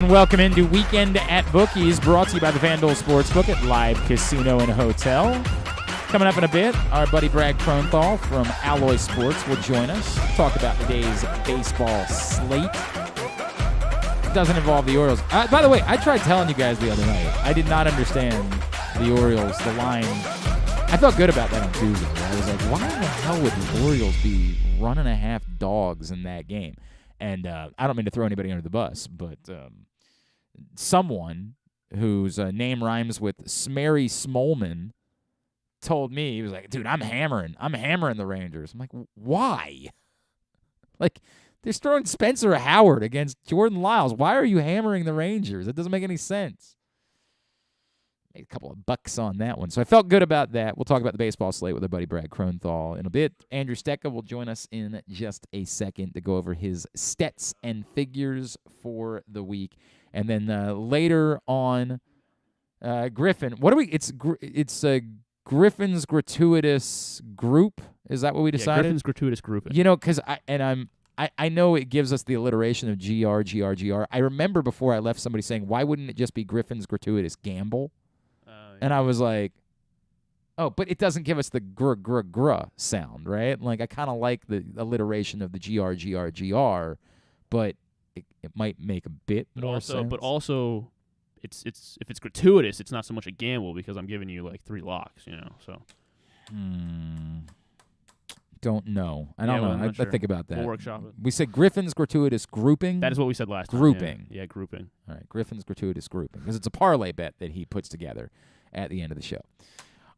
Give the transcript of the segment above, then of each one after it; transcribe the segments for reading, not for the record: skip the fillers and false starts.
Welcome into Weekend at Bookies, brought to you by the Fanduel Sportsbook at Live Casino and Hotel. Coming up in a bit, our buddy Brad Kronthal from Alloy Sports will join us, talk about today's baseball slate. It doesn't involve the Orioles. By the way, I tried telling you guys the other night, I did not understand the Orioles, the line. I felt good about that on Tuesday. I was like, why the hell would the Orioles be 1.5 dogs in that game? And I don't mean to throw anybody under the bus, but someone whose name rhymes with Smerry Smolman told me, he was like, dude, I'm hammering the Rangers. I'm like, why? Like, they're throwing Spencer Howard against Jordan Lyles. Why are you hammering the Rangers? It doesn't make any sense. Made a couple of bucks on that one. So I felt good about that. We'll talk about the baseball slate with our buddy Brad Kronthal in a bit. Andrew Stetka will join us in just a second to go over his Stets and Figures for the week. And then later on, Griffin. What do we? It's Griffin's gratuitous group. Is that what we decided? Yeah, Griffin's gratuitous group. You know, because I know it gives us the alliteration of GR. I remember before I left somebody saying, why wouldn't it just be Griffin's gratuitous gamble? Yeah. And I was like, oh, but it doesn't give us the gr sound, right? Like, I kind of like the alliteration of the GR, but it might make a bit more sense. But also, it's if it's gratuitous, it's not so much a gamble because I'm giving you like 3 locks, you know. So. Don't know. I don't know. I think about that. We'll workshop it. We said Griffin's gratuitous grouping. That is what we said last time. Grouping. Yeah, grouping. All right, Griffin's gratuitous grouping, because it's a parlay bet that he puts together at the end of the show.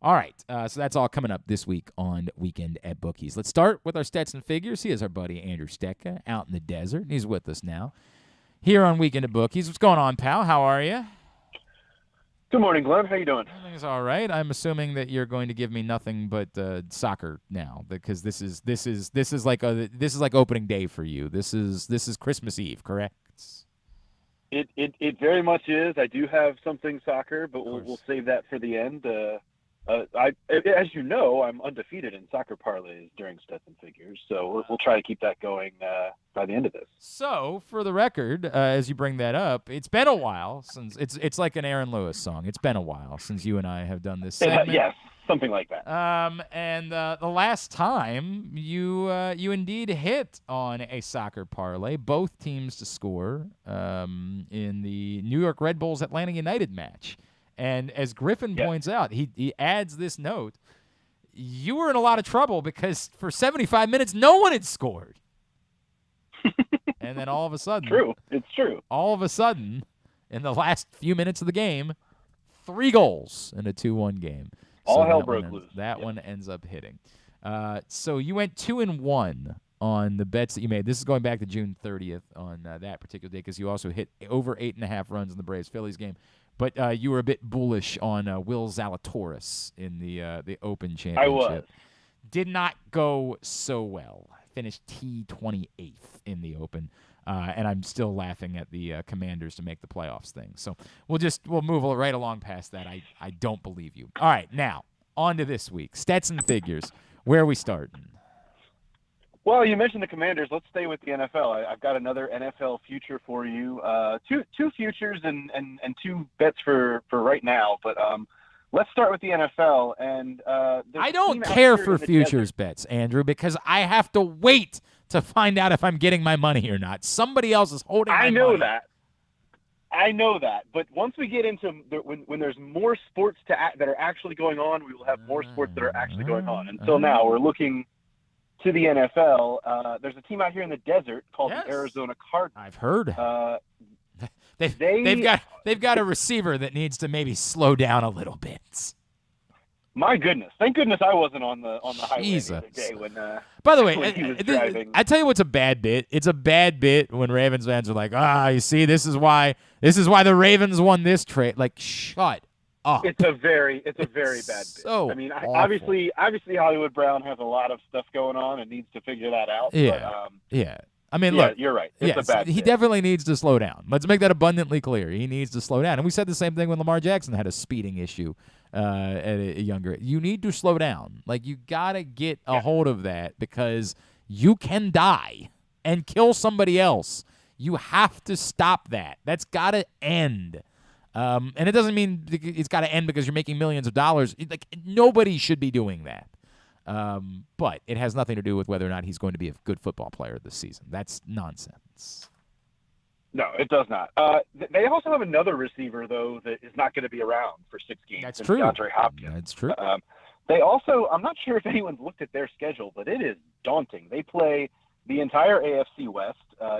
All right, so that's all coming up this week on Weekend at Bookies. Let's start with our Stets and Figures. He is our buddy Andrew Stetka out in the desert. He's with us now here on Weekend at Bookies. What's going on, pal? How are you? Good morning, Glenn. How you doing? Everything's all right. I'm assuming that you're going to give me nothing but soccer now, because this is like opening day for you. This is Christmas Eve, correct? It very much is. I do have something soccer, but we'll save that for the end. As you know, I'm undefeated in soccer parlays during Stets and Figures, so we'll try to keep that going by the end of this. So, for the record, as you bring that up, it's been a while since it's like an Aaron Lewis song. It's been a while since you and I have done this segment. Yes, something like that. And the last time you indeed hit on a soccer parlay, both teams to score in the New York Red Bulls Atlanta United match. And as Griffin points out, he adds this note, you were in a lot of trouble because for 75 minutes, no one had scored. And then all of a sudden. It's true. All of a sudden, in the last few minutes of the game, 3 goals in a 2-1 game. All hell broke loose. That one ends up hitting. So you went 2-1 on the bets that you made. This is going back to June 30th on that particular day, because you also hit over 8.5 runs in the Braves-Phillies game. But you were a bit bullish on Will Zalatoris in the Open Championship. I was. Did not go so well. Finished T28th in the Open, and I'm still laughing at the Commanders to make the playoffs thing. So we'll move right along past that. I don't believe you. All right, now on to this week. Stets and Figures. Where are we starting? Well, you mentioned the Commanders. Let's stay with the NFL. I've got another NFL future for you. Two futures and 2 bets for right now. But let's start with the NFL. And I don't care for futures bets, Andrew, because I have to wait to find out if I'm getting my money or not. Somebody else is holding my money. I know that. But once we get into when there's more sports that are actually going on, we will have more sports that are actually going on. Until now, we're looking to the NFL. There's a team out here in the desert called the Arizona Cardinals. I've heard. They've got a receiver that needs to maybe slow down a little bit. My goodness! Thank goodness I wasn't on the highway the other day when. By the way, when he was driving. I tell you what's a bad bit. It's a bad bit when Ravens fans are like, you see, this is why the Ravens won this trade. Like, shut up. It's a very bad bit. So I mean, awful. obviously Hollywood Brown has a lot of stuff going on and needs to figure that out. Yeah. But, I mean, look. You're right. It's a bad he bit. definitely needs to slow down. Let's make that abundantly clear. He needs to slow down. And we said the same thing when Lamar Jackson had a speeding issue at a younger age. You need to slow down. Like, you got to get a hold of that, because you can die and kill somebody else. You have to stop that. That's got to end. And it doesn't mean it's got to end because you're making millions of dollars. Nobody should be doing that. But it has nothing to do with whether or not he's going to be a good football player this season. That's nonsense. No, it does not. They also have another receiver, though, that is not going to be around for 6 games. That's true. DeAndre Hopkins. That's true. They also, I'm not sure if anyone's looked at their schedule, but it is daunting. They play the entire AFC West,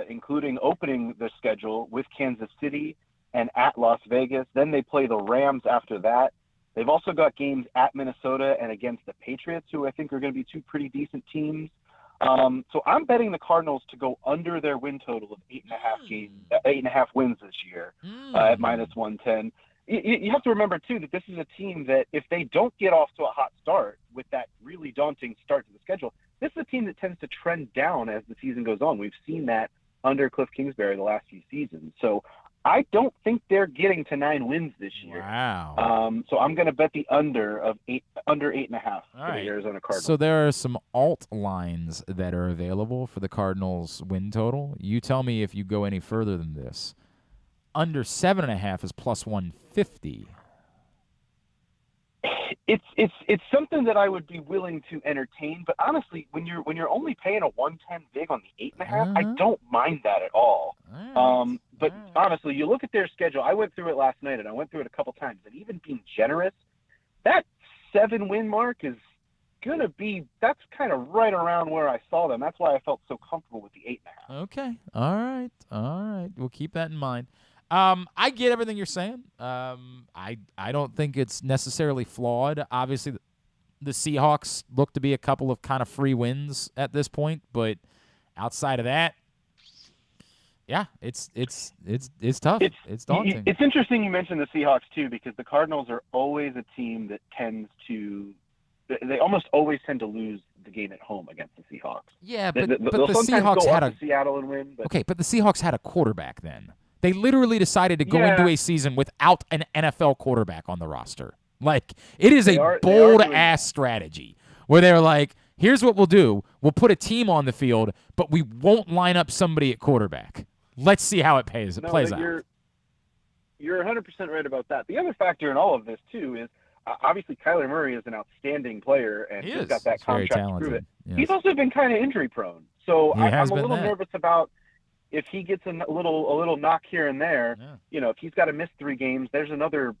including opening the schedule with Kansas City and at Las Vegas. Then they play the Rams after that. They've also got games at Minnesota and against the Patriots, who I think are going to be 2 pretty decent teams. So I'm betting the Cardinals to go under their win total of 8.5 wins this year at -110. You have to remember, too, that this is a team that if they don't get off to a hot start with that really daunting start to the schedule, this is a team that tends to trend down as the season goes on. We've seen that under Cliff Kingsbury the last few seasons. So I don't think they're getting to 9 wins this year. Wow. So I'm going to bet the under 8.5 for the Arizona Cardinals. So there are some alt lines that are available for the Cardinals win total. You tell me if you go any further than this. Under 7.5 is +150. It's something that I would be willing to entertain, but honestly, when you're only paying a 110 vig on the 8.5, I don't mind that at all. But honestly, you look at their schedule. I went through it last night, and I went through it a couple times. And even being generous, that 7-win mark is gonna be. That's kind of right around where I saw them. That's why I felt so comfortable with the 8.5. Okay. All right. We'll keep that in mind. I get everything you're saying. I don't think it's necessarily flawed. Obviously, the Seahawks look to be a couple of kind of free wins at this point, but outside of that, yeah, it's tough. It's daunting. It's interesting you mentioned the Seahawks too, because the Cardinals are always a team that they almost always tend to lose the game at home against the Seahawks. Yeah, but the Seahawks had to Seattle and win. But the Seahawks had a quarterback then. They literally decided to go into a season without an NFL quarterback on the roster. Like, it is a bold-ass strategy where they're like, here's what we'll do. We'll put a team on the field, but we won't line up somebody at quarterback. Let's see how it plays out. You're 100% right about that. The other factor in all of this, too, is obviously Kyler Murray is an outstanding player, and he's got that contract to prove it. Yes. He's also been kind of injury-prone. So I'm a little nervous about if he gets a little knock here and there. Yeah. If he's got to miss 3 games, there's another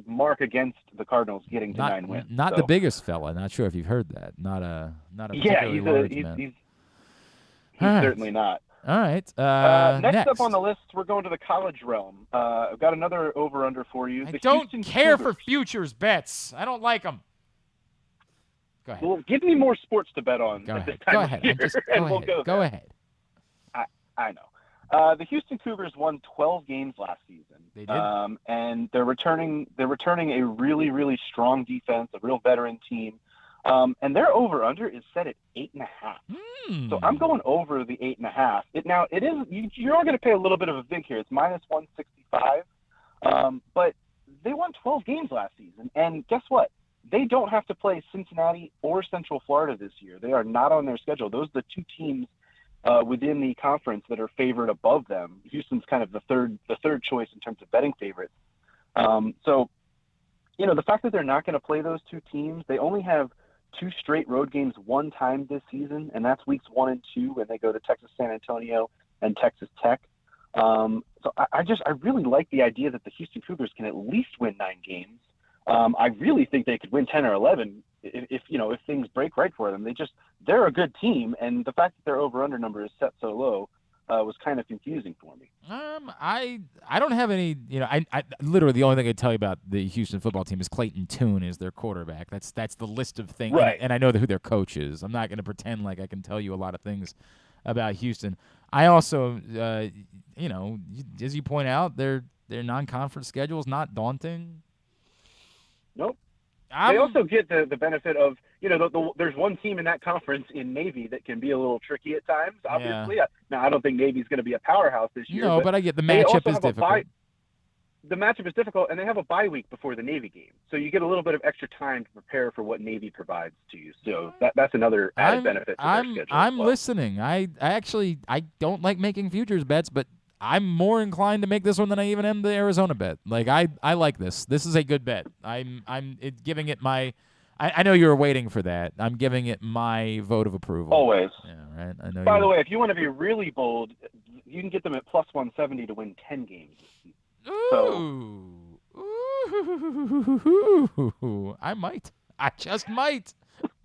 mark against the Cardinals getting to 9 wins. Not the biggest fella. Not sure if you've heard that. Not a particularly large man. He's certainly not. All right. Next up on the list, we're going to the college realm. I've got another over/under for you. I don't care for futures bets. I don't like them. Go ahead. Well, give me more sports to bet on at this time of year, Go ahead. I know. The Houston Cougars won 12 games last season. They did. And they're returning a really, really strong defense, a real veteran team. And their over/under is set at 8.5. So I'm going over the 8.5. You're going to pay a little bit of a vig here. It's -165. But they won 12 games last season. And guess what? They don't have to play Cincinnati or Central Florida this year. They are not on their schedule. Those are the 2 teams within the conference that are favored above them. Houston's kind of the third choice in terms of betting favorites. So, the fact that they're not going to play those 2 teams, they only have 2 straight road games one time this season, and that's weeks 1 and 2 when they go to Texas San Antonio and Texas Tech. So I really like the idea that the Houston Cougars can at least win 9 games. I really think they could win 10 or 11 if things break right for them. They're a good team, and the fact that their over/under number is set so low was kind of confusing for me. I don't have any. I literally the only thing I tell you about the Houston football team is Clayton Tune is their quarterback. That's the list of things, right. And I know who their coach is. I'm not going to pretend like I can tell you a lot of things about Houston. I also, as you point out, their non-conference schedule is not daunting. Nope. They also get the benefit of, there's one team in that conference in Navy that can be a little tricky at times, obviously. Yeah. Now, I don't think Navy's going to be a powerhouse this year. No, but I get the matchup is difficult. the matchup is difficult, and they have a bye week before the Navy game, so you get a little bit of extra time to prepare for what Navy provides to you. So that's another added benefit to their schedule. I'm listening. I actually don't like making futures bets, but I'm more inclined to make this one than I even am the Arizona bet. Like I like this. This is a good bet. I'm giving it my. I know you were waiting for that. I'm giving it my vote of approval. Always. Yeah, right. I know. By the way, if you want to be really bold, you can get them at plus 170 to win 10 games. Ooh. I might. I just might.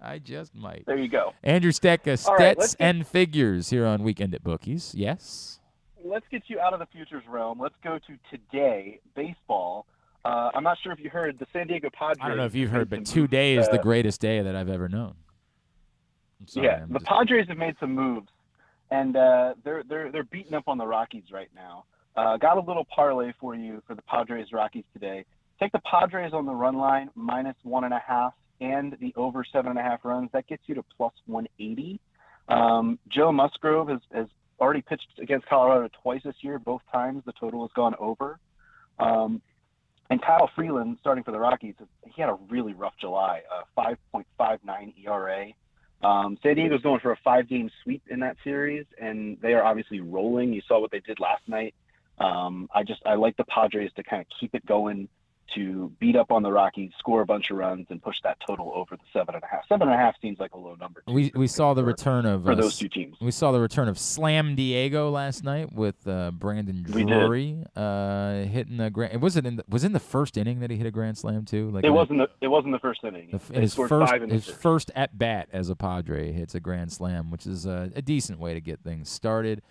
There you go. Andrew Stetka, All right, Stets and Figures here on Weekend at Bookies. Yes? Let's get you out of the futures realm. Let's go to today, baseball. I'm not sure if you heard the San Diego Padres. I don't know if you've heard, but today is the greatest day that I've ever known. I'm sorry, yeah, the Padres have made some moves, and they're beating up on the Rockies right now. Got a little parlay for you for the Padres-Rockies today. Take the Padres on the run line, -1.5, and the over 7.5 runs. That gets you to plus 180. Joe Musgrove has already pitched against Colorado twice this year. Both times the total has gone over. And Kyle Freeland, starting for the Rockies, he had a really rough July, 5.59 ERA. San Diego's going for a 5-game sweep in that series, and they are obviously rolling. You saw what they did last night. I like the Padres to kind of keep it going, to beat up on the Rockies, score a bunch of runs, and push that total over the 7.5. 7.5 seems like a low number. We saw the return of for those two teams. We saw the return of Slam Diego last night with Brandon Drury hitting a grand. Was in the first inning that he hit a grand slam too? Like it wasn't the first inning. His first at bat as a Padre hits a grand slam, which is a decent way to get things started.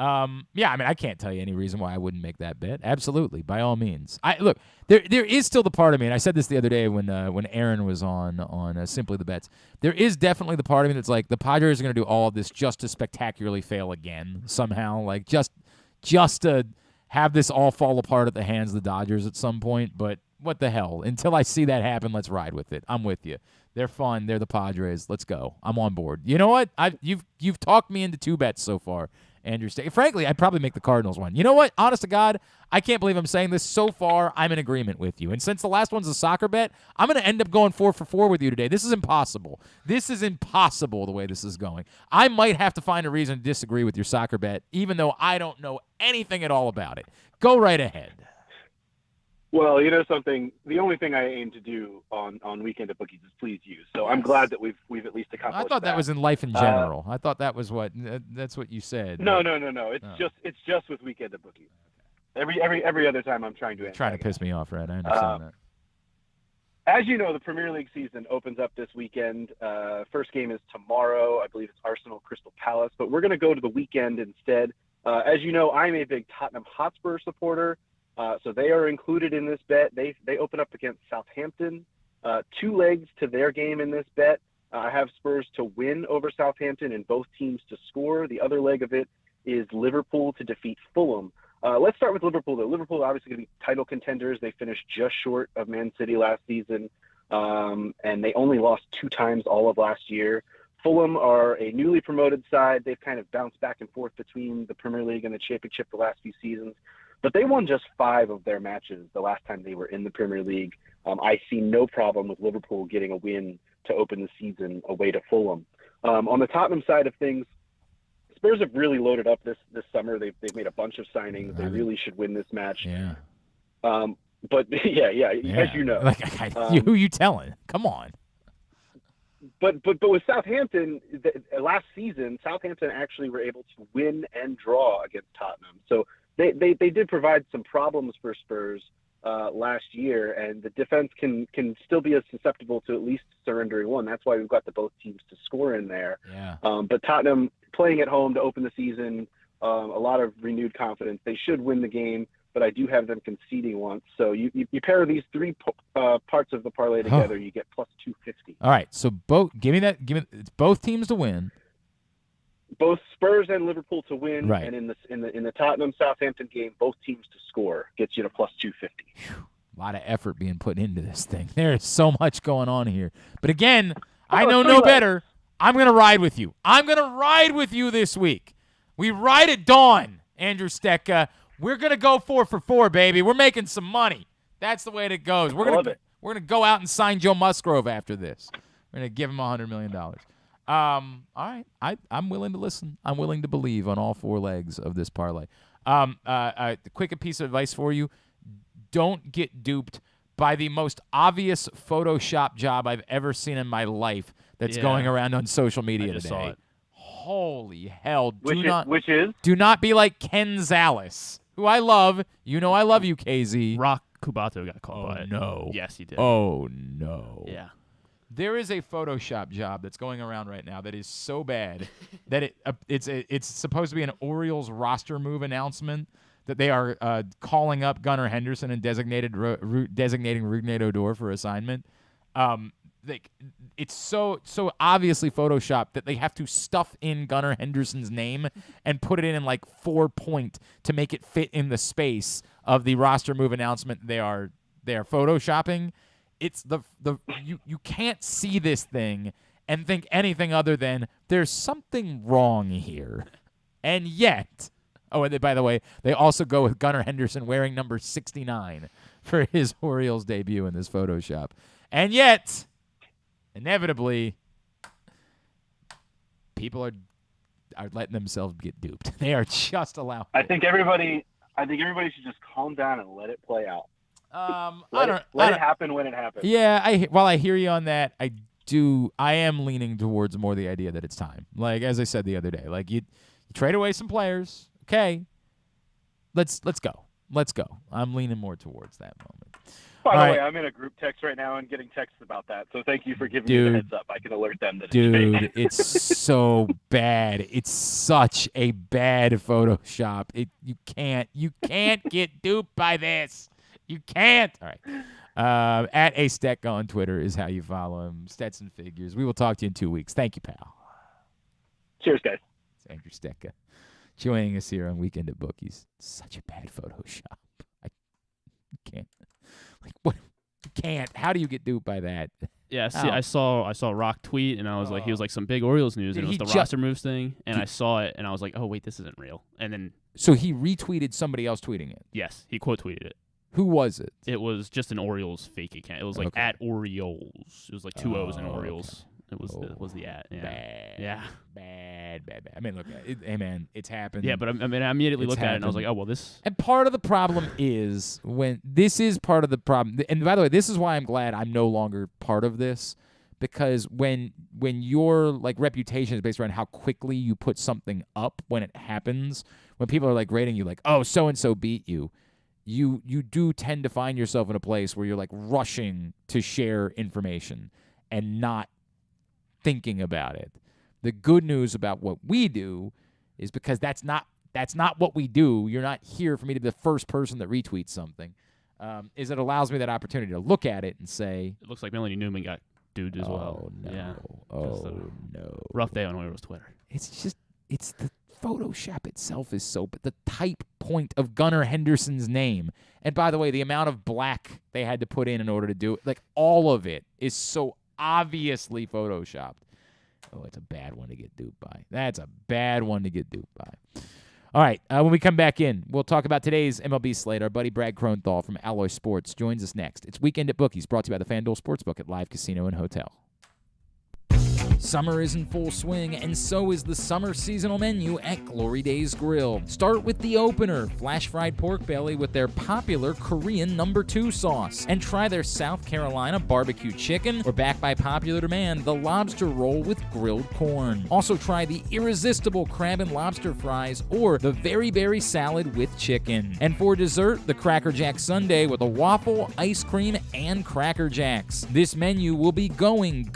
Yeah, I mean, I can't tell you any reason why I wouldn't make that bet. Absolutely, by all means. Look, there is still the part of me, and I said this the other day when Aaron was on Simply the Bets. There is definitely the part of me that's like the Padres are going to do all of this just to spectacularly fail again somehow, like just to have this all fall apart at the hands of the Dodgers at some point. But what the hell? Until I see that happen, let's ride with it. I'm with you. They're fun. They're the Padres. Let's go. I'm on board. You know what? You've talked me into 2 bets so far. Andrew State. Frankly, I'd probably make the Cardinals one. You know what? Honest to God, I can't believe I'm saying this. So far, I'm in agreement with you. And since the last one's a soccer bet, I'm going to end up going 4 for 4 with you today. This is impossible. This is impossible the way this is going. I might have to find a reason to disagree with your soccer bet, even though I don't know anything at all about it. Go right ahead. Well, you know something. The only thing I aim to do on Weekend at Bookies is please you. So I'm glad that we've at least accomplished. I thought that was in life in general. I thought that was that's what you said. No. It's just with Weekend at Bookies. Every other time I'm trying to piss me off, right? I understand that. As you know, the Premier League season opens up this weekend. First game is tomorrow. I believe it's Arsenal Crystal Palace, but we're going to go to the weekend instead. As you know, I'm a big Tottenham Hotspur supporter. So they are included in this bet. They open up against Southampton. 2 legs to their game in this bet. I have Spurs to win over Southampton and both teams to score. The other leg of it is Liverpool to defeat Fulham. Let's start with Liverpool, though. Liverpool obviously going to be title contenders. They finished just short of Man City last season, and they only lost 2 times all of last year. Fulham are a newly promoted side. They've kind of bounced back and forth between the Premier League and the Championship the last few seasons. But they won just 5 of their matches the last time they were in the Premier League. I see no problem with Liverpool getting a win to open the season away to Fulham. On the Tottenham side of things, Spurs have really loaded up this summer. They've made a bunch of signings. They really should win this match. Yeah. But yeah, as you know, who you telling? Come on. But with Southampton, last season, Southampton actually were able to win and draw against Tottenham. So they did provide some problems for Spurs last year, and the defense can still be as susceptible to at least surrendering one. That's why we've got the both teams to score in there. Yeah. But Tottenham playing at home to open the season, a lot of renewed confidence. They should win the game, but I do have them conceding once. So you pair these 3 parts of the parlay together, you get plus 250. All right, so give me it's both teams to win. Both Spurs and Liverpool to win, right. And in the Tottenham Southampton game, both teams to score gets you to plus 250. A lot of effort being put into this thing. There is so much going on here. But again, I know no better. I'm going to ride with you. I'm going to ride with you this week. We ride at dawn, Andrew Stetka. We're going to go 4 for 4, baby. We're making some money. That's the way it goes. We're going to go out and sign Joe Musgrove after this. We're going to give him $100 million. All right. I'm willing to listen. I'm willing to believe on all 4 legs of this parlay. Quick piece of advice for you. Don't get duped by the most obvious Photoshop job I've ever seen in my life that's going around on social media today. Saw it. Holy hell. Which is? Do not be like Ken Zales, who I love. You know I love you, KZ. Rock Kubato got caught by it. No. Yes, he did. Oh, no. Yeah. There is a Photoshop job that's going around right now that is so bad that it's supposed to be an Orioles roster move announcement that they are calling up Gunnar Henderson and designating Rougned Odor for assignment. It's so obviously Photoshopped that they have to stuff in Gunnar Henderson's name and put it in like 4 point to make it fit in the space of the roster move announcement they are Photoshopping. It's you can't see this thing and think anything other than there's something wrong here. And yet, and by the way, they also go with Gunnar Henderson wearing number 69 for his Orioles debut in this Photoshop. And yet, inevitably, people are letting themselves get duped. They are just allowing I think everybody should just calm down and let it play out. Let it happen when it happens. Yeah, while I hear you on that, I am leaning towards more the idea that it's time. Like as I said the other day, like you trade away some players. Okay, let's go. Let's go. I'm leaning more towards that moment. By the way, I'm in a group text right now and getting texts about that. So thank you for giving me the heads up. I can alert them that it's fake. It's so bad. It's such a bad Photoshop. You can't get duped by this. You can't. All right. At a Stetka on Twitter is how you follow him. Stets and Figures. We will talk to you in 2 weeks. Thank you, pal. Cheers, guys. It's Andrew Stetka joining us here on Weekend at Bookies. Such a bad Photoshop. I can't. Like what? You can't. How do you get duped by that? Yeah, see, I saw Rock tweet, and I was like, he was like some big Orioles news, and it was the roster moves thing, and I saw it, and I was like, oh wait, this isn't real. And then so he retweeted somebody else tweeting it. Yes, he quote tweeted it. Who was it? It was just an Orioles fake account. It was like at Orioles. It was like 2 O's in Orioles. Okay. It was the at. Yeah. Bad. I mean, look, hey man, it's happened. Yeah, but I immediately looked at it and I was like, oh well, this. And part of the problem is this is part of the problem. And by the way, this is why I'm glad I'm no longer part of this, because when your like reputation is based around how quickly you put something up when it happens, when people are like rating you like, oh, so and so beat you. You do tend to find yourself in a place where you're like rushing to share information and not thinking about it. The good news about what we do is because that's not what we do. You're not here for me to be the first person that retweets something. Is it allows me that opportunity to look at it and say, it looks like Melanie Newman got duped as well. No. Yeah. No. Rough day on Orioles Twitter. It's the Photoshop itself is but the type point of Gunnar Henderson's name. And by the way, the amount of black they had to put in order to do it, like all of it is so obviously Photoshopped. Oh, it's a bad one to get duped by. That's a bad one to get duped by. All right, when we come back in, we'll talk about today's MLB slate. Our buddy Brad Kronthal from Alloy Sports joins us next. It's Weekend at Bookies, brought to you by the Fanduel Sportsbook at Live Casino and Hotel. Summer is in full swing, and so is the summer seasonal menu at Glory Days Grill. Start with the opener, flash-fried pork belly with their popular Korean No. 2 sauce. And try their South Carolina barbecue chicken, or back by popular demand, the lobster roll with grilled corn. Also try the irresistible crab and lobster fries, or the very berry salad with chicken. And for dessert, the Cracker Jack sundae with a waffle, ice cream, and Cracker Jacks. This menu will be gone.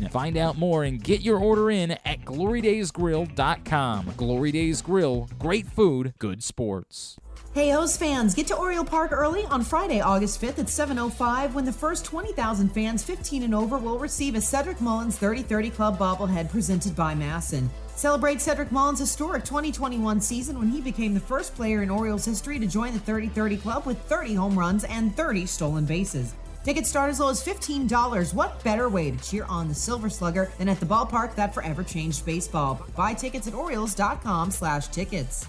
Find out more and get your order in at glorydaysgrill.com. Glory Days Grill, great food, good sports. Hey, O's fans, get to Oriole Park early on Friday, August 5th at 7:05 when the first 20,000 fans 15 and over will receive a Cedric Mullins 30-30 Club bobblehead presented by Masson. Celebrate Cedric Mullins' historic 2021 season when he became the first player in Orioles history to join the 30-30 Club with 30 home runs and 30 stolen bases. Tickets start as low as $15. What better way to cheer on the Silver Slugger than at the ballpark that forever changed baseball? Buy tickets at Orioles.com/tickets.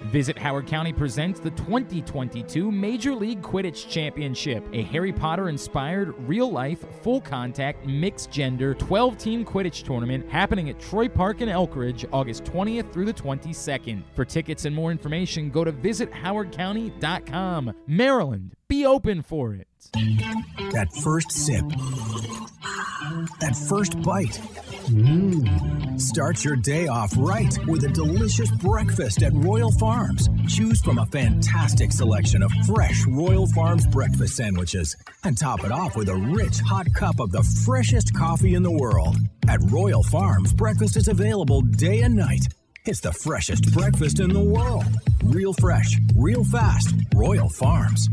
Visit Howard County presents the 2022 Major League Quidditch Championship, a Harry Potter-inspired, real-life, full-contact, mixed-gender, 12-team Quidditch tournament happening at Troy Park in Elkridge, August 20th through the 22nd. For tickets and more information, go to visithowardcounty.com. Maryland, be open for it. That first sip. That first bite. Start your day off right with a delicious breakfast at Royal Farms. Choose from a fantastic selection of fresh Royal Farms breakfast sandwiches and top it off with a rich hot cup of the freshest coffee in the world. At Royal Farms, breakfast is available day and night. It's the freshest breakfast in the world. Real fresh, real fast. Royal Farms.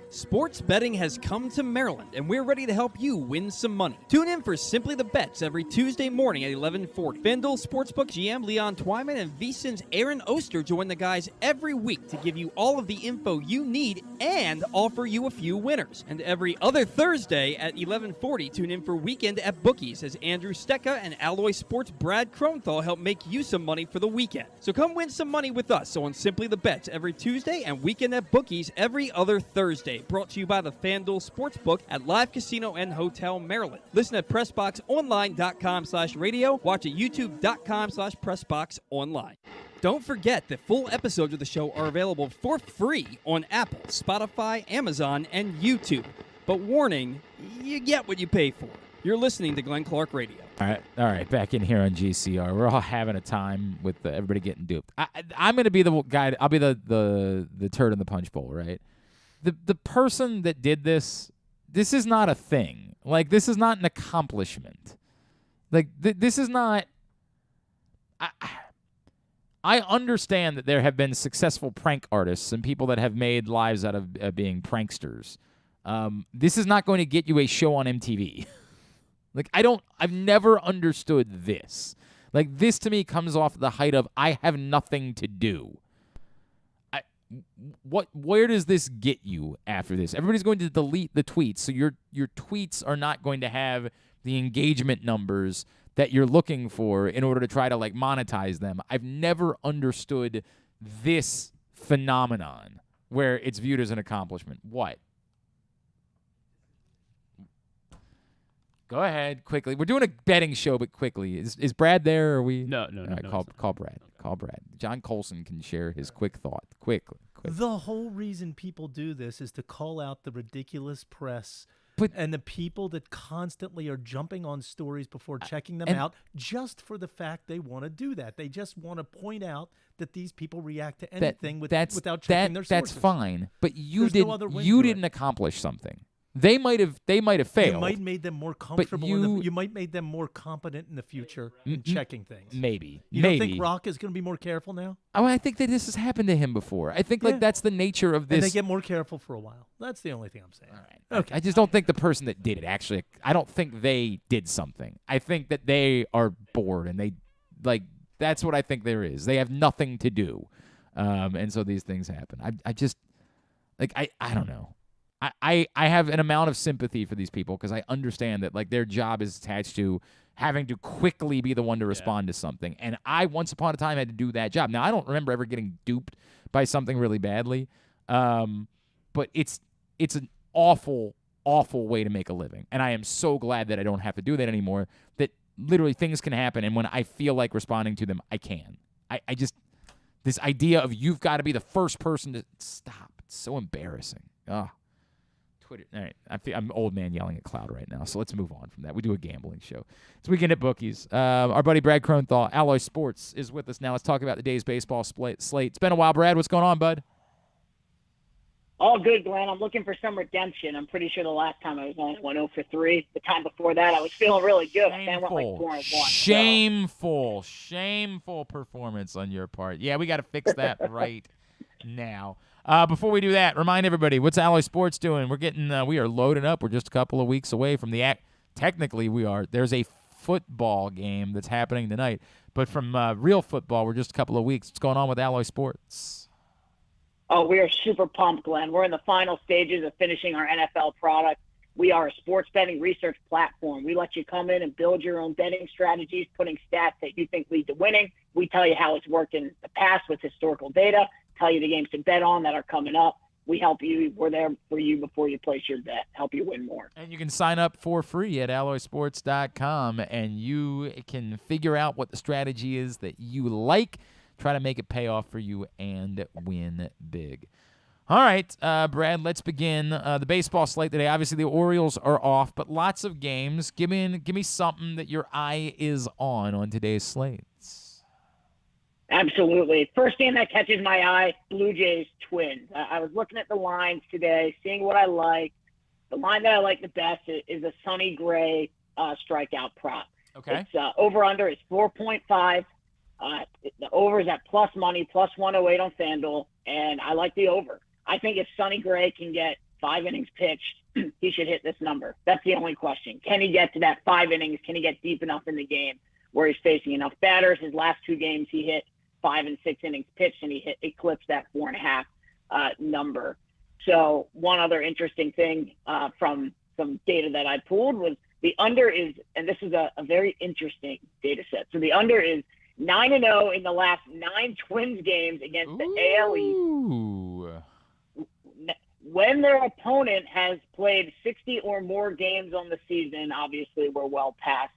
Sports betting has come to Maryland, and we're ready to help you win some money. Tune in for Simply the Bets every Tuesday morning at 11:40. Fanduel Sportsbook GM Leon Twyman and VSiN's Aaron Oster join the guys every week to give you all of the info you need and offer you a few winners. And every other Thursday at 11:40, tune in for Weekend at Bookies as Andrew Stetka and Alloy Sports Brad Kronthal help make you some money for the weekend. So come win some money with us on Simply the Bets every Tuesday and Weekend at Bookies every other Thursday. Brought to you by the Fanduel Sportsbook at Live Casino and Hotel Maryland. Listen at PressBoxOnline.com/radio. Watch at YouTube.com/PressBoxOnline. Don't forget that full episodes of the show are available for free on Apple, Spotify, Amazon, and YouTube. But warning, you get what you pay for. You're listening to Glenn Clark Radio. All right, back in here on GCR. We're all having a time with everybody getting duped. I'm going to be the guy. I'll be the turd in the punch bowl, right? The person that did this is not a thing. Like, this is not an accomplishment. Like, this is not... I understand that there have been successful prank artists and people that have made lives out of being pranksters. This is not going to get you a show on MTV. Like, I've never understood this. Like, this to me comes off the height of, I have nothing to do. Where does this get you after this? Everybody's going to delete the tweets, so your tweets are not going to have the engagement numbers that you're looking for in order to try to, like, monetize them. I've never understood this phenomenon where it's viewed as an accomplishment. What? Go ahead, quickly. We're doing a betting show, but quickly. Is Brad there, or are we? No. All right, call Brad. Call Brad. John Colson can share his quick thought. Quickly. The whole reason people do this is to call out the ridiculous press and the people that constantly are jumping on stories before checking them out just for the fact they want to do that. They just want to point out that these people react to anything without checking their sources. That's fine, but you didn't accomplish something. They might have failed. You might made them more comfortable. You might made them more competent in the future in checking things. Maybe. You don't think Rock is going to be more careful now? Oh, I think that this has happened to him before. I think that's the nature of this. And they get more careful for a while. That's the only thing I'm saying. All right. Okay. I just don't think the person that did it actually. I don't think they did something. I think that they are bored and that's what I think there is. They have nothing to do, and so these things happen. I just I don't know. I have an amount of sympathy for these people because I understand that, like, their job is attached to having to quickly be the one to respond to something. And I, once upon a time, had to do that job. Now, I don't remember ever getting duped by something really badly, but it's an awful, awful way to make a living. And I am so glad that I don't have to do that anymore, that literally things can happen, and when I feel like responding to them, I can. I just, this idea of you've got to be the first person to stop. It's so embarrassing. Ugh. Twitter. All right, I'm old man yelling at cloud right now, so let's move on from that. We do a gambling show. It's Weekend at Bookies. Our buddy Brad Kronthal, Alloy Sports, is with us now. Let's talk about the day's baseball slate. It's been a while, Brad. What's going on, bud? All good, Glenn. I'm looking for some redemption. I'm pretty sure the last time I was on, I went 0 for 3. The time before that, I was feeling really good. I went like 4-1. Shameful performance on your part. Yeah, we got to fix that right now. Before we do that, remind everybody, what's Alloy Sports doing? We are loading up. We're just a couple of weeks away from the act. Technically, we are. There's a football game that's happening tonight, but from real football, we're just a couple of weeks. What's going on with Alloy Sports? Oh, we are super pumped, Glenn. We're in the final stages of finishing our NFL product. We are a sports betting research platform. We let you come in and build your own betting strategies, putting stats that you think lead to winning. We tell you how it's worked in the past with historical data, tell you the games to bet on that are coming up. We help you. We're there for you before you place your bet, help you win more. And you can sign up for free at alloysports.com, and you can figure out what the strategy is that you like, try to make it pay off for you, and win big. All right, Brad, let's begin the baseball slate today. Obviously, the Orioles are off, but lots of games. Give me something that your eye is on today's slates. Absolutely. First game that catches my eye, Blue Jays Twins. I was looking at the lines today, seeing what I like. The line that I like the best is a Sonny Gray strikeout prop. Okay. It's over-under is 4.5. The over is at plus money, plus 108 on Fanduel, and I like the over. I think if Sonny Gray can get 5 innings pitched, he should hit this number. That's the only question. Can he get to that 5 innings? Can he get deep enough in the game where he's facing enough batters? His last 2 games, he hit 5 and 6 innings pitched, and he eclipsed that 4.5 number. So one other interesting thing from some data that I pulled was the under is, and this is a very interesting data set. So the under is 9-0 in the last 9 Twins games against the AL East. When their opponent has played 60 or more games on the season, obviously we're well past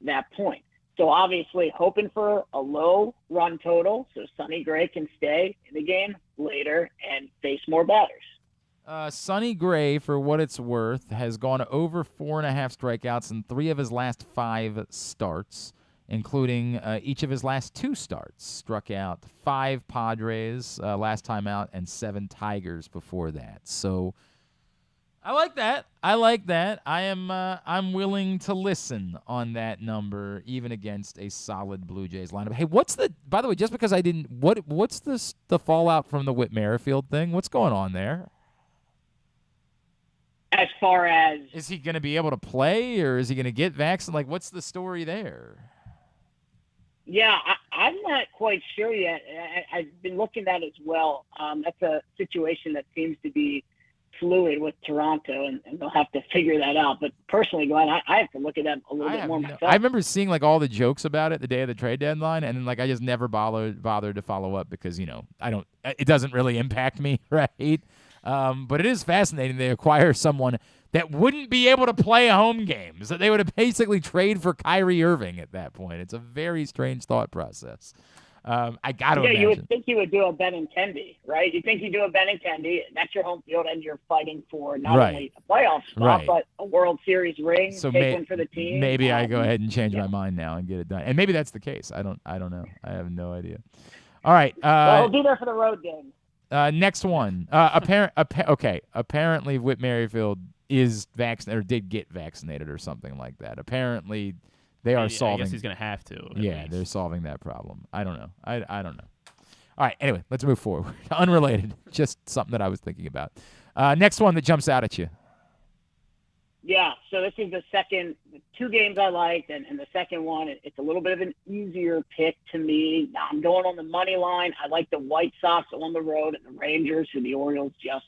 that point. So obviously hoping for a low run total so Sonny Gray can stay in the game later and face more batters. Sonny Gray, for what it's worth, has gone over 4.5 strikeouts in 3 of his last 5 starts, including each of his last 2 starts. Struck out 5 Padres last time out and 7 Tigers before that. So I like that. I'm willing to listen on that number, even against a solid Blue Jays lineup. Hey, by the way, just because I didn't, what's the fallout from the Whit Merrifield thing? What's going on there? As far as, is he going to be able to play, or is he going to get vaccinated? Like, what's the story there? Yeah, I'm not quite sure yet. I've been looking at it as well. That's a situation that seems to be fluid with Toronto, and they'll have to figure that out. But personally, Glenn, I have to look at that a little bit more myself. I remember seeing like all the jokes about it the day of the trade deadline, and then like I just never bothered to follow up because it doesn't really impact me, right? But it is fascinating they acquire someone that wouldn't be able to play home games. That they would have basically trade for Kyrie Irving at that point. It's a very strange thought process. I got to imagine. You would think you would do a Benintendi, right? You think you do a Benintendi, that's your home field, and you're fighting for not only a playoff spot, but a World Series ring, so take one for the team. Maybe I go ahead and change my mind now and get it done. And maybe that's the case. I don't know. I have no idea. All right. Well, he'll be there for the road game. Next one. Apparently Whit Merrifield is vaccinated or did get vaccinated or something like that. Apparently they are solving. I guess he's going to have to. Yeah, they're solving that problem. I don't know. I don't know. All right, anyway, let's move forward. Unrelated, just something that I was thinking about. Next one that jumps out at you. Yeah, so this is the 2 games I liked, and the second one, it's a little bit of an easier pick to me. Now I'm going on the money line. I like the White Sox on the road and the Rangers, who the Orioles just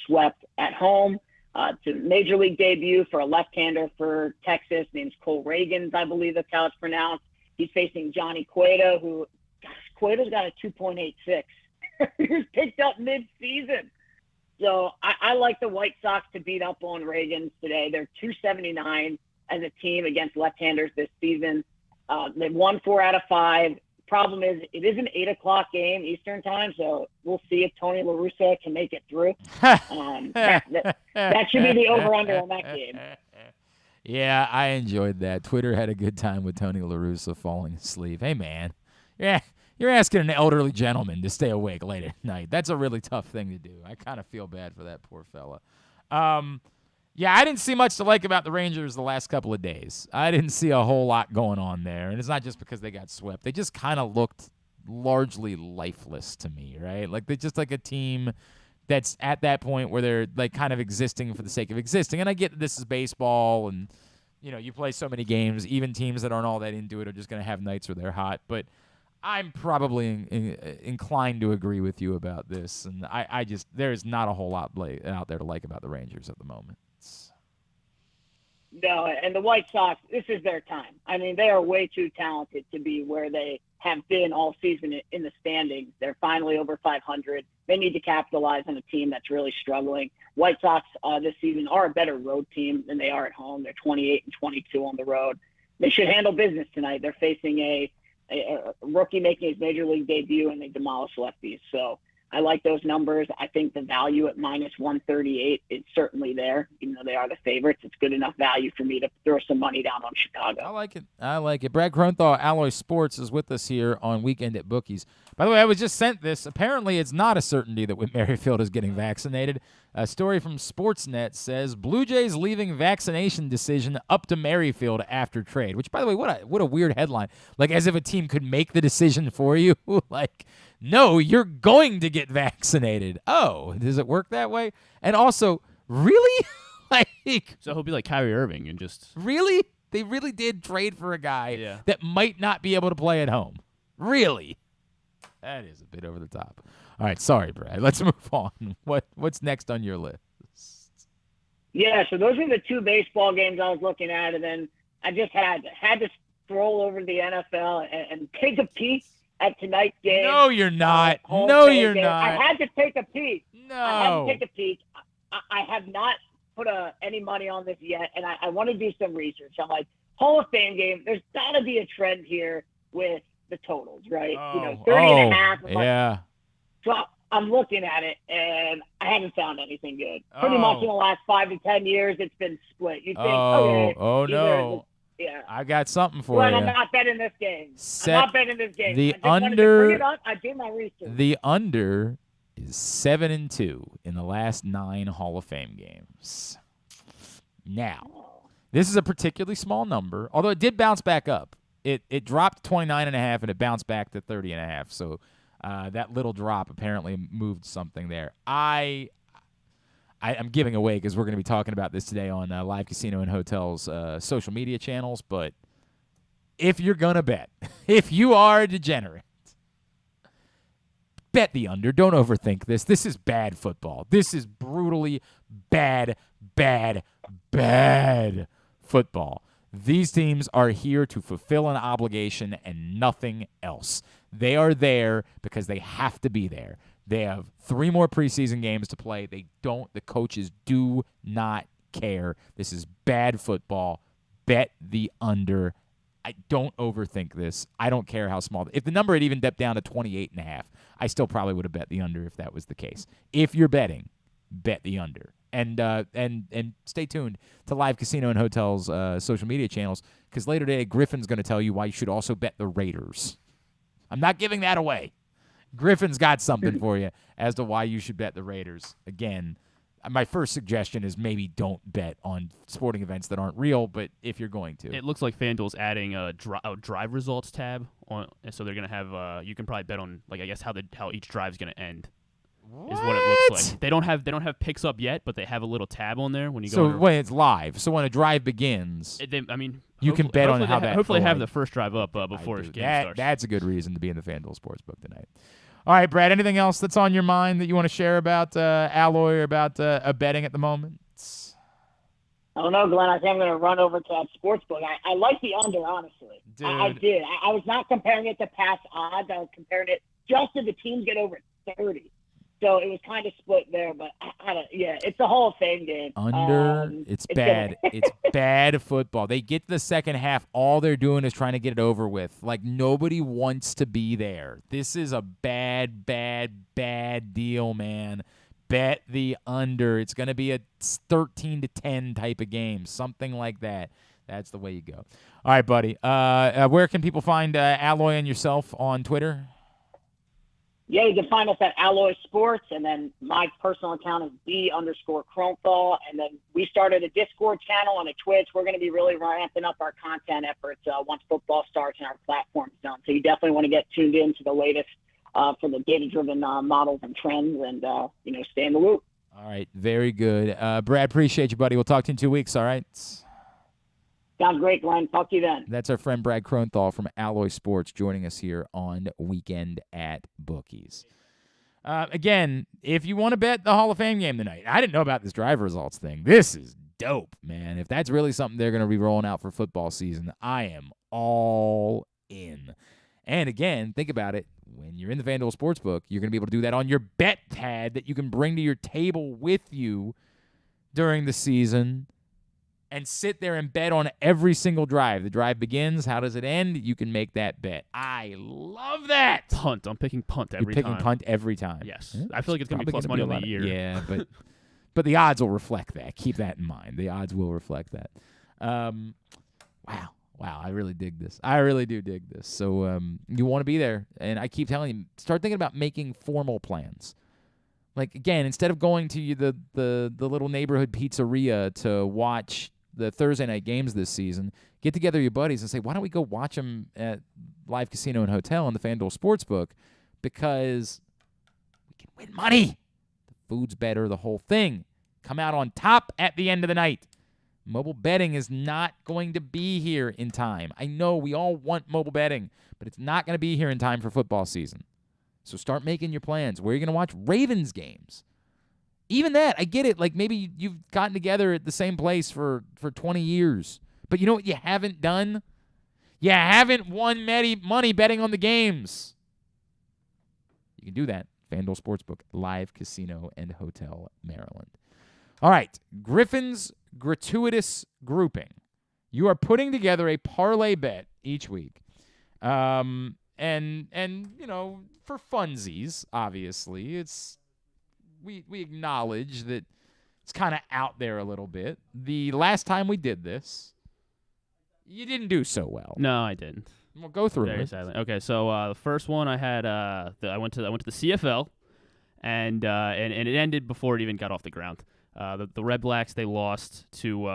swept at home. It's a major league debut for a left-hander for Texas. Name's Cole Reagans, I believe that's how it's pronounced. He's facing Johnny Cueto, who, Cueto's got a 2.86. He was picked up mid-season. So I like the White Sox to beat up on Reagans today. They're 279 as a team against left-handers this season. They've won 4 out of 5. Problem is, it is an 8 o'clock game Eastern time, so we'll see if Tony La Russa can make it through. That should be the over-under on that game. Yeah, I enjoyed that. Twitter had a good time with Tony La Russa falling asleep. Hey, man, you're asking an elderly gentleman to stay awake late at night. That's a really tough thing to do. I kind of feel bad for that poor fella. Yeah, I didn't see much to like about the Rangers the last couple of days. I didn't see a whole lot going on there, and it's not just because they got swept. They just kind of looked largely lifeless to me, right? Like they're just like a team that's at that point where they're like kind of existing for the sake of existing. And I get that this is baseball, and you play so many games. Even teams that aren't all that into it are just going to have nights where they're hot. But I'm probably inclined to agree with you about this, and I just there's not a whole lot out there to like about the Rangers at the moment. No, and the White Sox, this is their time. I mean, they are way too talented to be where they have been all season in the standings. They're finally over 500. They need to capitalize on a team that's really struggling. White Sox this season are a better road team than they are at home. They're 28 and 22 on the road. They should handle business tonight. They're facing a rookie making his major league debut, and they demolish lefties. So I like those numbers. I think the value at -138 is certainly there, even though they are the favorites. It's good enough value for me to throw some money down on Chicago. I like it. Brad Kronthal, Alloy Sports, is with us here on Weekend at Bookies. By the way, I was just sent this. Apparently, it's not a certainty that Whit Merrifield is getting vaccinated. A story from Sportsnet says Blue Jays leaving vaccination decision up to Merrifield after trade. Which, by the way, what a weird headline. Like, as if a team could make the decision for you. Like, no, you're going to get vaccinated. Oh, does it work that way? And also, really? Like, so he'll be like Kyrie Irving and just really? They really did trade for a guy Yeah. that might not be able to play at home. Really? That is a bit over the top. All right, sorry, Brad. Let's move on. What's next on your list? Yeah, so those are the two baseball games I was looking at, and then I just had to stroll over to the NFL and take a peek at tonight's game. No, you're not. Hall No, of Fame you're game. not. I had to take a peek. No. I had to take a peek. I have not put any money on this yet, and I want to do some research. I'm like, Hall of Fame game, there's got to be a trend here with the totals, right? 30 and a half. Yeah. So I'm looking at it, and I haven't found anything good. Pretty much in the last 5 to 10 years, it's been split. You think, No. Yeah. I got something for Well, you. I'm not betting this game. I'm not betting this game. The I just wanted to under. bring it up. I did my research. The under is 7-2 in the last 9 Hall of Fame games. Now, this is a particularly small number, although it did bounce back up. It dropped 29.5 and it bounced back to 30.5. So that little drop apparently moved something there. I'm giving away because we're going to be talking about this today on Live Casino and Hotels social media channels. But if you're going to bet, if you are a degenerate, bet the under. Don't overthink this. This is bad football. This is brutally bad football. These teams are here to fulfill an obligation and nothing else. They are there because they have to be there. They have 3 more preseason games to play. The coaches do not care. This is bad football. Bet the under. I don't overthink this. I don't care how small. If the number had even dipped down to 28.5, I still probably would have bet the under if that was the case. If you're betting, bet the under. And stay tuned to Live Casino and Hotels social media channels because later today Griffin's going to tell you why you should also bet the Raiders. I'm not giving that away. Griffin's got something for you as to why you should bet the Raiders. Again, my first suggestion is maybe don't bet on sporting events that aren't real, but if you're going to. It looks like FanDuel's adding a drive results tab on, and so they're going to have you can probably bet on like I guess how each drive's going to end. Is what it looks like. They don't have picks up yet, but they have a little tab on there when you go. So when it's live, so when a drive begins, you can bet on how that. Hopefully, have the first drive up before the game starts. That's a good reason to be in the Fanduel Sportsbook tonight. All right, Brad. Anything else that's on your mind that you want to share about Alloy or about betting at the moment? I don't know, Glenn. I think I'm going to run over to that sportsbook. I like the under, honestly. I did. I was not comparing it to past odds. I was comparing it just if the teams get over 30. So it was kind of split there, but it's a Hall of Fame game. Under, it's bad. It's bad football. They get to the second half, all they're doing is trying to get it over with. Like, nobody wants to be there. This is a bad deal, man. Bet the under. It's going to be a 13-10 type of game, something like that. That's the way you go. All right, buddy. Where can people find Alloy and yourself on Twitter? Yeah, you can find us at Alloy Sports, and then my personal account is B_Kronthal, and then we started a Discord channel and a Twitch. We're going to be really ramping up our content efforts once football starts and our platform's done. So you definitely want to get tuned in to the latest for the data-driven models and trends, and stay in the loop. All right, very good. Brad, appreciate you, buddy. We'll talk to you in 2 weeks, all right? Sounds great, Glenn. Talk to you then. That's our friend Brad Kronthal from Alloy Sports joining us here on Weekend at Bookies. Again, if you want to bet the Hall of Fame game tonight, I didn't know about this drive results thing. This is dope, man. If that's really something they're going to be rolling out for football season, I am all in. And again, think about it. When you're in the Fanduel Sportsbook, you're going to be able to do that on your bet pad that you can bring to your table with you during the season and sit there and bet on every single drive. The drive begins. How does it end? You can make that bet. I love that. Punt. I'm picking punt every You're time. picking punt every time. Yes. Yeah, I feel like it's going to be plus money on the year. Yeah, but the odds will reflect that. Keep that in mind. The odds will reflect that. Wow, I really dig this. I really do dig this. So you want to be there. And I keep telling you, start thinking about making formal plans. Like, again, instead of going to the little neighborhood pizzeria to watch the Thursday night games this season, get together your buddies and say, why don't we go watch them at Live Casino and Hotel on the Fanduel Sportsbook? Because we can win money. The food's better, the whole thing. Come out on top at the end of the night. Mobile betting is not going to be here in time. I know we all want mobile betting, but it's not going to be here in time for football season. So start making your plans. Where are you going to watch Ravens games? Even that, I get it. Like, maybe you've gotten together at the same place for 20 years. But you know what you haven't done? You haven't won money betting on the games. You can do that. Fanduel Sportsbook, Live Casino and Hotel, Maryland. All right, Griffin's gratuitous grouping. You are putting together a parlay bet each week. And you know, for funsies, obviously, we acknowledge that it's kind of out there a little bit. The last time we did this, you didn't do so well. No, I didn't. We'll go through Very it. sadly. Okay, so the first one I had, I went to the CFL, and it ended before it even got off the ground. The Red Blacks, they lost to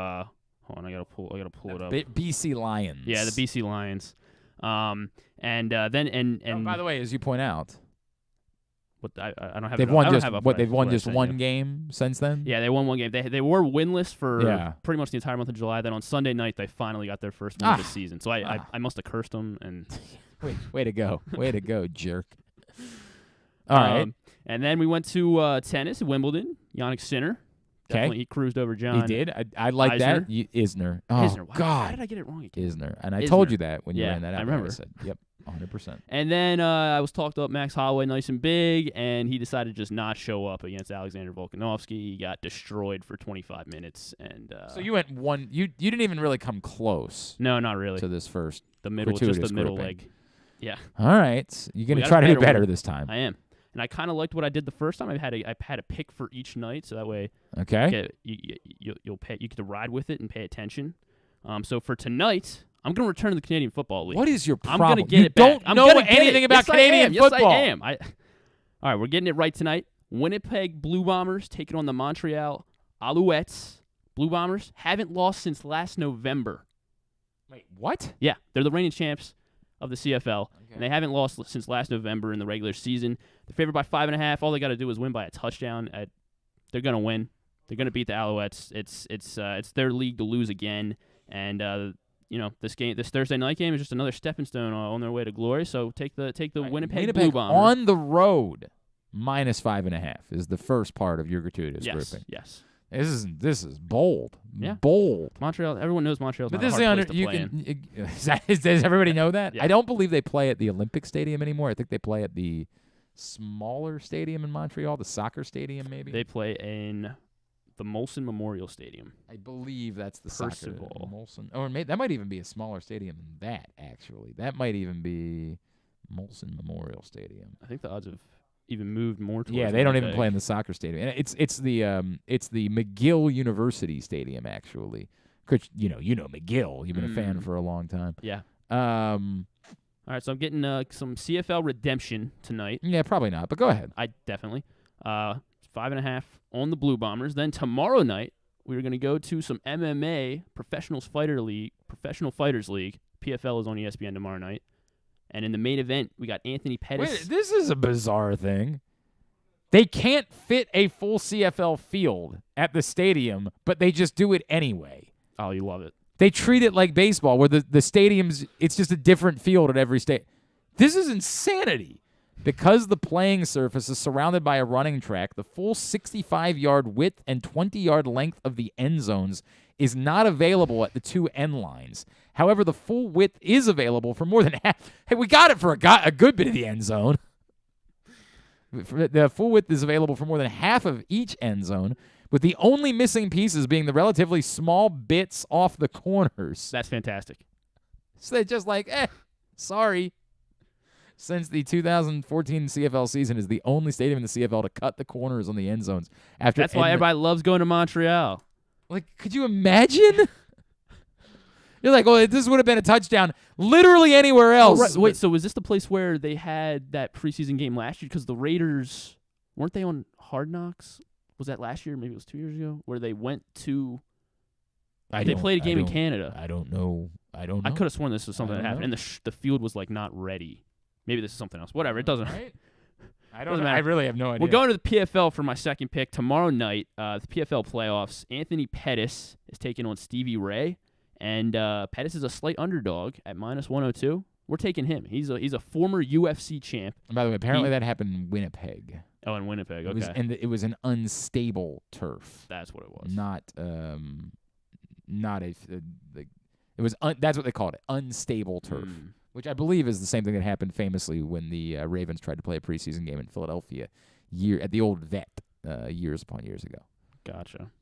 hold on, I gotta pull it up. BC Lions. Yeah, the BC Lions. Then by the way, as you point out, what I don't have. They've it, won I don't just have up what what I- they've won what I just sent one you. game since then. Yeah, they won one game. They were winless for Yeah. pretty much the entire month of July. Then on Sunday night, they finally got their first win of the season. So I must have cursed them. And way to go, jerk. All right. And then we went to tennis at Wimbledon. Yannick Sinner. Definitely, he cruised over John. He did. I like Isner. that. Isner. Oh, Isner. God. How did I get it wrong again? Isner. And I told Isner. you that when you Yeah, ran that out. I remember. I said, yep, 100%. And then I was talked up Max Holloway nice and big, and he decided to just not show up against Alexander Volkanovski. He got destroyed for 25 minutes. And so you went one. You didn't even really come close. No, not really. To this first the middle, just the middle grouping. leg. Yeah. All right. You're going to try to do better this time. I am. And I kind of liked what I did the first time. I had a pick for each night, so that way, you'll pay. You get to ride with it and pay attention. So for tonight, I'm going to return to the Canadian Football League. What is your problem? I'm going to get it back. Don't know anything about Canadian football. Yes, I am. All right, we're getting it right tonight. Winnipeg Blue Bombers taking on the Montreal Alouettes. Blue Bombers haven't lost since last November. Wait, what? Yeah, they're the reigning champs of the CFL, and they haven't lost since last November in the regular season. They're favored by 5.5. All they got to do is win by a touchdown. They're going to win. They're going to beat the Alouettes. It's their league to lose again, and this Thursday night game is just another stepping stone on their way to glory. So take the Winnipeg Blue Bombers on the road. -5.5 is the first part of your gratuitous grouping. Yes. This is bold. Yeah. Bold. Montreal. Everyone knows Montreal's But not this a hard is place to play in. Does everybody know that? Yeah. I don't believe they play at the Olympic Stadium anymore. I think they play at the smaller stadium in Montreal, the soccer stadium maybe. They play in the Molson Memorial Stadium. I believe that's the Percival. soccer. Molson. Or that might even be a smaller stadium than that, actually. That might even be Molson Memorial Stadium. I think the odds have even moved more towards they don't even Winnipeg. play in the soccer stadium. And it's the McGill University Stadium, actually. You know McGill. You've been a fan for a long time. Yeah. All right, so I'm getting some CFL redemption tonight. Yeah, probably not, but go ahead. I definitely. 5.5 on the Blue Bombers. Then tomorrow night, we're going to go to some MMA, Professional Fighters League. PFL is on ESPN tomorrow night. And in the main event, we got Anthony Pettis. Wait, this is a bizarre thing. They can't fit a full CFL field at the stadium, but they just do it anyway. Oh, you love it. They treat it like baseball, where the stadiums, it's just a different field at every state. This is insanity. Because the playing surface is surrounded by a running track, the full 65-yard width and 20-yard length of the end zones is not available at the two end lines. However, the full width is available for more than half. Hey, we got it for a good bit of the end zone. The full width is available for more than half of each end zone, with the only missing pieces being the relatively small bits off the corners. That's fantastic. So they're just like, sorry. Since the 2014 CFL season is the only stadium in the CFL to cut the corners on the end zones. That's why everybody loves going to Montreal. Like, could you imagine? You're like, well, this would have been a touchdown literally anywhere else. Oh, right. Wait, so was this the place where they had that preseason game last year? Because the Raiders, weren't they on Hard Knocks? Was that last year? Maybe it was 2 years ago? Where they went to... They played a game in Canada. I don't know. I could have sworn this was something that happened. And the field was, like, not ready. Maybe this is something else. Whatever. It doesn't right? I don't know. I really have no idea. We're going to the PFL for my second pick tomorrow night. The PFL playoffs. Anthony Pettis is taking on Stevie Ray. And Pettis is a slight underdog at -102. We're taking him. He's a former UFC champ. And by the way, apparently that happened in Winnipeg. Oh, in Winnipeg. Okay. It was an unstable turf. That's what it was. That's what they called it, unstable turf, which I believe is the same thing that happened famously when the Ravens tried to play a preseason game in Philadelphia at the old Vet years upon years ago. Gotcha.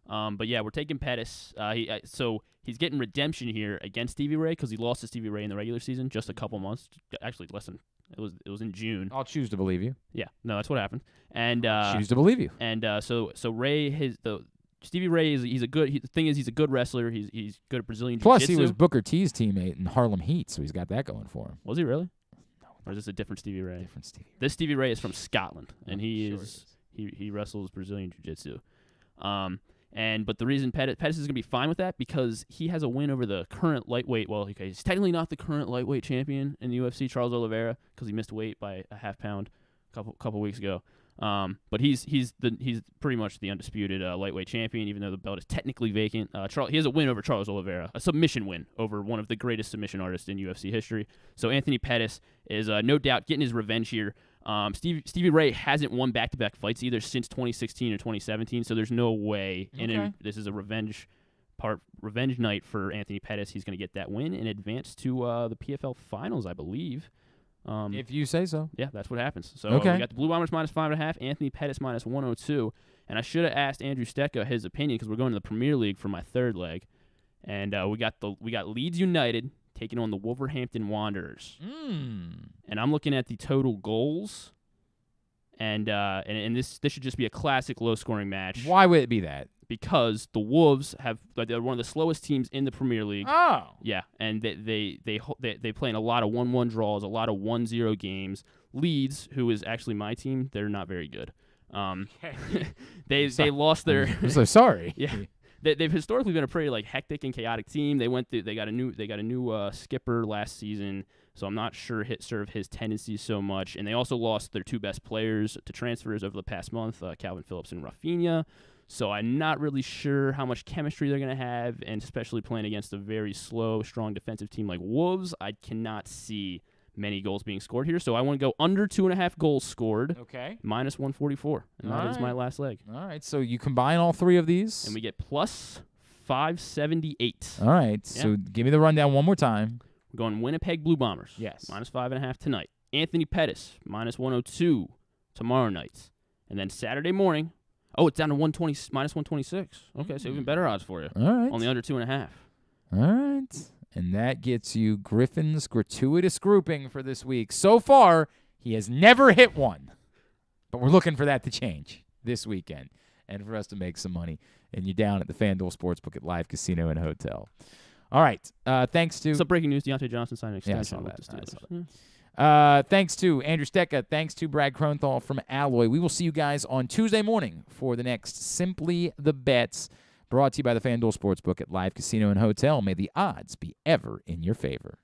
But yeah, we're taking Pettis. So he's getting redemption here against Stevie Ray because he lost to Stevie Ray in the regular season just a couple months. Actually, less than it was in June. I'll choose to believe you. Yeah, no, that's what happened. And choose to believe you. And so Ray Stevie Ray is the thing is he's a good wrestler. He's good at Brazilian Jiu-Jitsu. Plus, he was Booker T's teammate in Harlem Heat, so he's got that going for him. Was he really? No. Or is this a different Stevie Ray? Different Stevie Ray. This Stevie Ray is from Scotland, and he wrestles Brazilian Jiu-Jitsu. But the reason Pettis is going to be fine with that because he has a win over the current lightweight. Well, okay, he's technically not the current lightweight champion in the UFC, Charles Oliveira, because he missed weight by a half pound a couple weeks ago. But he's pretty much the undisputed lightweight champion, even though the belt is technically vacant. He has a win over Charles Oliveira, a submission win over one of the greatest submission artists in UFC history. So Anthony Pettis is no doubt getting his revenge here. Stevie Ray hasn't won back-to-back fights either since 2016 or 2017, so there's no way. Okay. This is a revenge night for Anthony Pettis. He's going to get that win and advance to the PFL finals, I believe. If you say so. Yeah, that's what happens. So okay. We got the Blue Bombers -5.5, Anthony Pettis -102. And I should have asked Andrew Stetka his opinion because we're going to the Premier League for my third leg. And we got Leeds United taking on the Wolverhampton Wanderers. And I'm looking at the total goals. And this should just be a classic low-scoring match. Why would it be that? Because the Wolves they're one of the slowest teams in the Premier League. Oh. Yeah, and they play in a lot of 1-1 draws, a lot of 1-0 games. Leeds, who is actually my team, they're not very good. They lost their I'm so sorry. Yeah. They've historically been a pretty hectic and chaotic team. They got a new skipper last season, so I'm not sure his tendencies so much. And they also lost their two best players to transfers over the past month, Calvin Phillips and Rafinha. So I'm not really sure how much chemistry they're going to have, and especially playing against a very slow, strong defensive team like Wolves, I cannot see many goals being scored here. So I want to go under 2.5 goals scored. Okay. -144. And that is my last leg. All right. So you combine all three of these. And we get +578. All right. Yeah. So give me the rundown one more time. We're going Winnipeg Blue Bombers. Yes. -5.5 tonight. Anthony Pettis, -102 tomorrow night. And then Saturday morning, it's down to -126. Okay, so even better odds for you. All right. Only under 2.5. All right. And that gets you Griffin's gratuitous grouping for this week. So far, he has never hit one. But we're looking for that to change this weekend and for us to make some money. And you're down at the Fanduel Sportsbook at Live Casino and Hotel. All right. Thanks to... Some breaking news. Deontay Johnson signed an extension. Yeah, I saw that. Thanks to Andrew Stetka. Thanks to Brad Kronthal from Alloy. We will see you guys on Tuesday morning for the next Simply the Bets, brought to you by the FanDuel Sportsbook at Live Casino and Hotel. May the odds be ever in your favor.